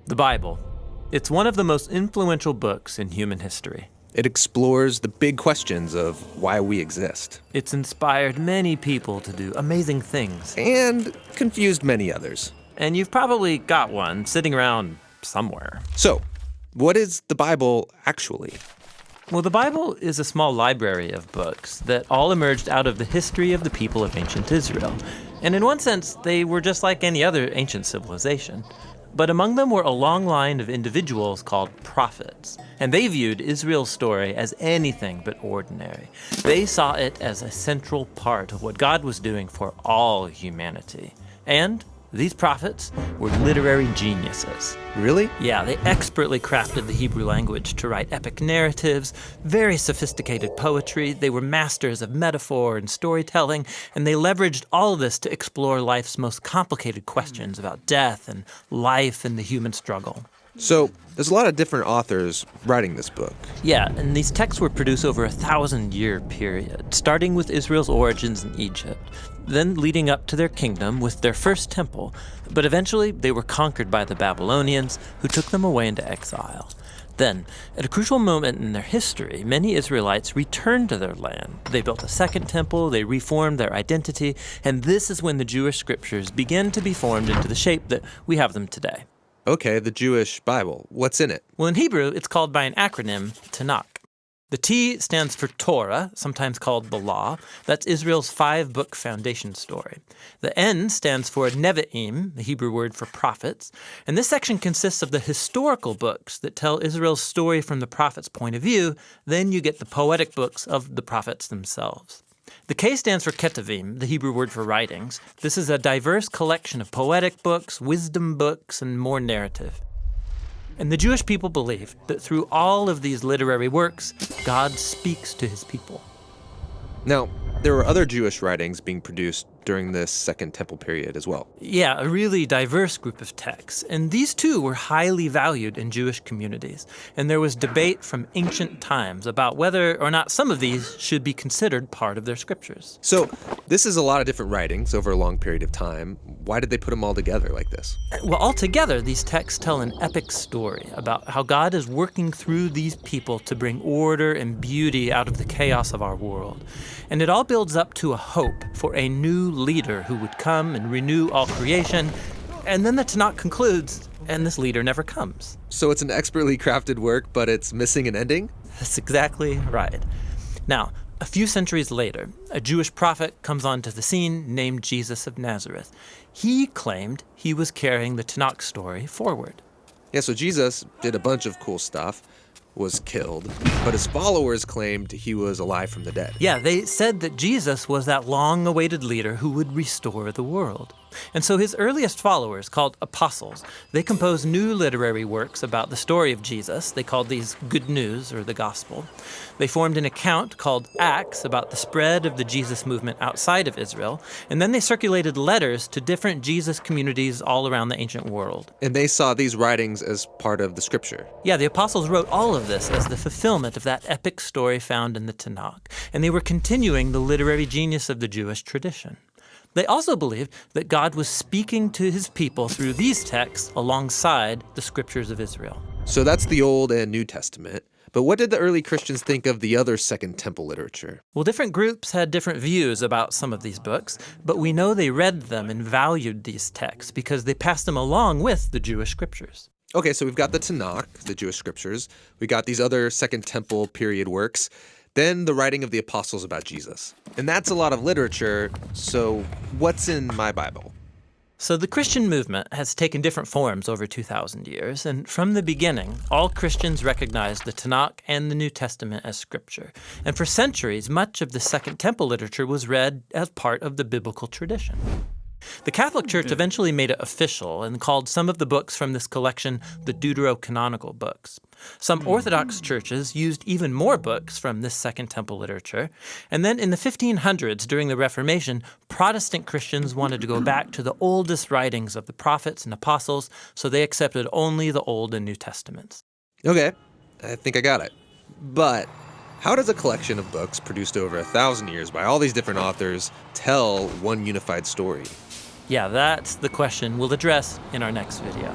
The Bible. It's one of the most influential books in human history. It explores the big questions of why we exist. It's inspired many people to do amazing things. And confused many others. And you've probably got one sitting around somewhere. So, what is the Bible actually? Well, the Bible is a small library of books that all emerged out of the history of the people of ancient Israel. And in one sense, they were just like any other ancient civilization. But among them were a long line of individuals called prophets. And they viewed Israel's story as anything but ordinary. They saw it as a central part of what God was doing for all humanity. And these prophets were literary geniuses. Really? Yeah, they expertly crafted the Hebrew language to write epic narratives, very sophisticated poetry. They were masters of metaphor and storytelling, and they leveraged all of this to explore life's most complicated questions about death and life and the human struggle. So, there's a lot of different authors writing this book. Yeah, and these texts were produced over a 1,000-year period, starting with Israel's origins in Egypt, then leading up to their kingdom with their first temple. But eventually, they were conquered by the Babylonians, who took them away into exile. Then, at a crucial moment in their history, many Israelites returned to their land. They built a second temple, they reformed their identity, and this is when the Jewish scriptures began to be formed into the shape that we have them today. Okay, the Jewish Bible. What's in it? Well, in Hebrew, it's called by an acronym, Tanakh. The T stands for Torah, sometimes called the Law. That's Israel's 5-book foundation story. The N stands for Nevi'im, the Hebrew word for prophets. And this section consists of the historical books that tell Israel's story from the prophet's point of view. Then you get the poetic books of the prophets themselves. The K stands for Ketuvim, the Hebrew word for writings. This is a diverse collection of poetic books, wisdom books, and more narrative. And the Jewish people believe that through all of these literary works, God speaks to his people. Now, there were other Jewish writings being produced during this Second Temple period as well. Yeah, a really diverse group of texts. And these too were highly valued in Jewish communities. And there was debate from ancient times about whether or not some of these should be considered part of their scriptures. So, this is a lot of different writings over a long period of time. Why did they put them all together like this? Well, altogether, these texts tell an epic story about how God is working through these people to bring order and beauty out of the chaos of our world. And it all builds up to a hope for a new leader who would come and renew all creation. And then the Tanakh concludes, and this leader never comes. So it's an expertly crafted work, but it's missing an ending? That's exactly right. Now, a few centuries later, a Jewish prophet comes onto the scene named Jesus of Nazareth. He claimed he was carrying the Tanakh story forward. Yeah, so Jesus did a bunch of cool stuff, was killed, but his followers claimed he was alive from the dead. Yeah, they said that Jesus was that long-awaited leader who would restore the world. And so his earliest followers, called apostles, they composed new literary works about the story of Jesus. They called these Good News, or the Gospel. They formed an account called Acts about the spread of the Jesus movement outside of Israel. And then they circulated letters to different Jesus communities all around the ancient world. And they saw these writings as part of the scripture. Yeah, the apostles wrote all of this as the fulfillment of that epic story found in the Tanakh. And they were continuing the literary genius of the Jewish tradition. They also believed that God was speaking to his people through these texts alongside the scriptures of Israel. So that's the Old and New Testament. But what did the early Christians think of the other Second Temple literature? Well, different groups had different views about some of these books, but we know they read them and valued these texts because they passed them along with the Jewish scriptures. Okay, so we've got the Tanakh, the Jewish scriptures. We got these other Second Temple period works. Then the writing of the apostles about Jesus. And that's a lot of literature, so what's in my Bible? So the Christian movement has taken different forms over 2,000 years, and from the beginning, all Christians recognized the Tanakh and the New Testament as scripture. And for centuries, much of the Second Temple literature was read as part of the biblical tradition. The Catholic Church eventually made it official and called some of the books from this collection the Deuterocanonical books. Some Orthodox churches used even more books from this Second Temple literature. And then in the 1500s, during the Reformation, Protestant Christians wanted to go back to the oldest writings of the prophets and apostles, so they accepted only the Old and New Testaments. Okay, I think I got it. But how does a collection of books produced over 1,000 years by all these different authors tell one unified story? Yeah, that's the question we'll address in our next video.